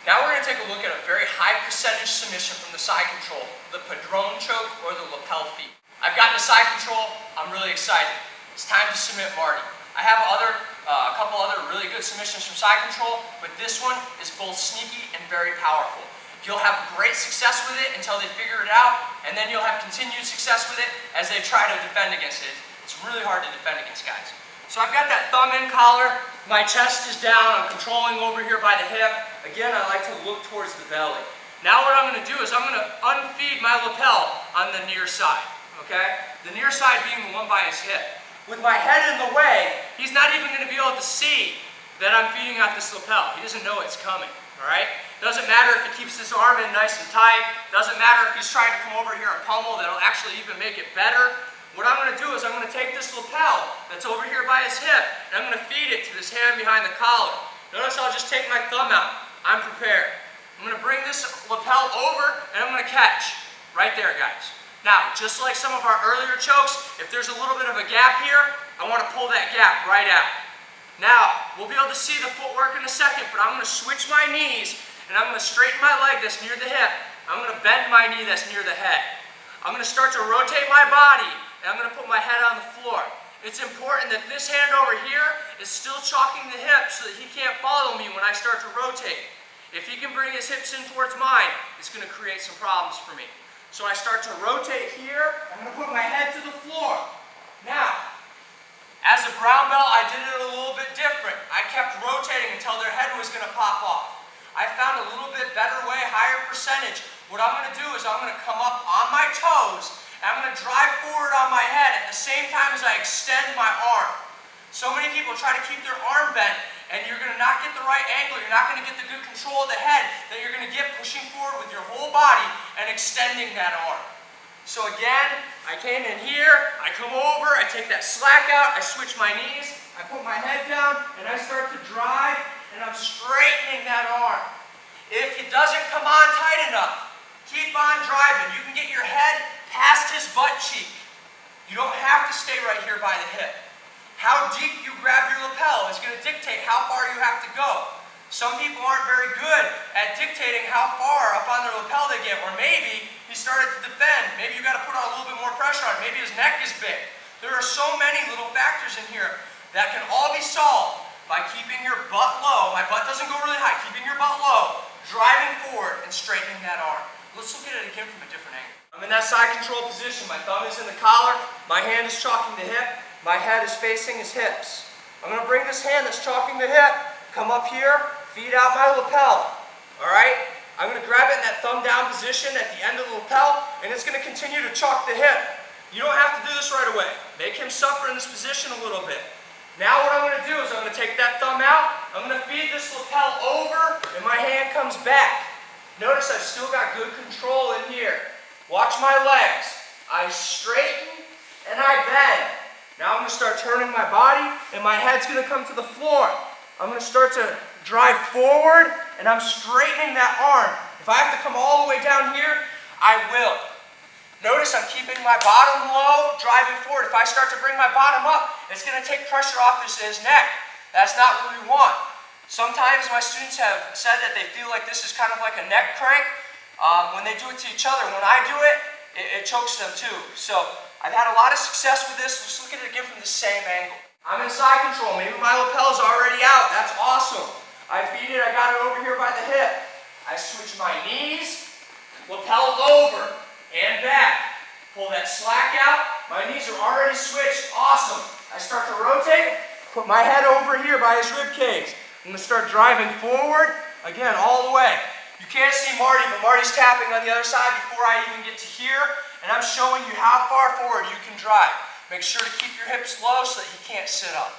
Now we're going to take a look at a very high percentage submission from the side control, the Pedron choke or the lapel feed. I've gotten the side control, I'm really excited. It's time to submit Marty. I have a couple other really good submissions from side control, but this one is both sneaky and very powerful. You'll have great success with it until they figure it out, and then you'll have continued success with it as they try to defend against it. It's really hard to defend against, guys. So I've got that thumb in collar, my chest is down, I'm controlling over here by the hip. Again, I like to look towards the belly. Now what I'm going to do is I'm going to unfeed my lapel on the near side, okay? The near side being the one by his hip. With my head in the way, he's not even going to be able to see that I'm feeding out this lapel. He doesn't know it's coming, all right? Doesn't matter if he keeps his arm in nice and tight. Doesn't matter if he's trying to come over here and pummel. That'll actually even make it better. What I'm going to do is I'm going to take this lapel that's over here by his hip, and I'm going to feed it to this hand behind the collar. Notice I'll just take my thumb out. I'm prepared. I'm going to bring this lapel over, and I'm going to catch. Right there, guys. Now, just like some of our earlier chokes, if there's a little bit of a gap here, I want to pull that gap right out. Now, we'll be able to see the footwork in a second, but I'm going to switch my knees, and I'm going to straighten my leg that's near the hip. I'm going to bend my knee that's near the head. I'm going to start to rotate my body, and I'm going to put my head on the floor. It's important that this hand over here is still chalking the hip so that he can't follow me when I start to rotate. If he can bring his hips in towards mine, it's going to create some problems for me. So I start to rotate here. I'm going to put my head to the floor. Now, as a brown belt, I did it a little bit different. I kept rotating until their head was going to pop off. I found a little bit better way, higher percentage. What I'm going to do is I'm going to come up on my toes, and I'm going to drive forward on my head at the same time as I extend my arm. So many people try to keep their arm bent, and you're going to not get the right angle, you're not going to get the good control of the head that you're going to get pushing forward with your whole body and extending that arm. So again, I came in here, I come over, I take that slack out, I switch my knees, I put my head down, and I start to drive, and I'm straightening that arm. If it doesn't come on tight enough, keep on driving. You can get your head past his butt cheek. You don't have to stay right here by the hip. How deep you grab your lapel is going to dictate how far you have to go. Some people aren't very good at dictating how far up on their lapel they get, or maybe he started to defend. Maybe you got to put on a little bit more pressure on it. Maybe his neck is big. There are so many little factors in here that can all be solved by keeping your butt low. My butt doesn't go really high. Keeping your butt low, driving forward, and straightening that arm. Let's look at it again from a different angle. I'm in that side control position. My thumb is in the collar. My hand is chalking the hip. My head is facing his hips. I'm going to bring this hand that's chalking the hip, come up here, feed out my lapel. Alright? I'm going to grab it in that thumb down position at the end of the lapel, and it's going to continue to chalk the hip. You don't have to do this right away. Make him suffer in this position a little bit. Now what I'm going to do is I'm going to take that thumb out, I'm going to feed this lapel over, and my hand comes back. Notice I've still got good control in here. Watch my legs. I straighten and I bend. Now I'm going to start turning my body, and my head's going to come to the floor. I'm going to start to drive forward, and I'm straightening that arm. If I have to come all the way down here, I will. Notice I'm keeping my bottom low, driving forward. If I start to bring my bottom up, it's going to take pressure off his neck. That's not what we want. Sometimes my students have said that they feel like this is kind of like a neck crank when they do it to each other. When I do it, it chokes them too. So I've had a lot of success with this. Let's look at it again from the same angle. I'm in side control. Maybe my lapel's already out. That's awesome. I feed it. I got it over here by the hip. I switch my knees, lapel over, and back. Pull that slack out. My knees are already switched. Awesome. I start to rotate. Put my head over here by his rib cage. I'm going to start driving forward. Again, all the way. You can't see Marty, but Marty's tapping on the other side before I even get to here. And I'm showing you how far forward you can drive. Make sure to keep your hips low so that he can't sit up.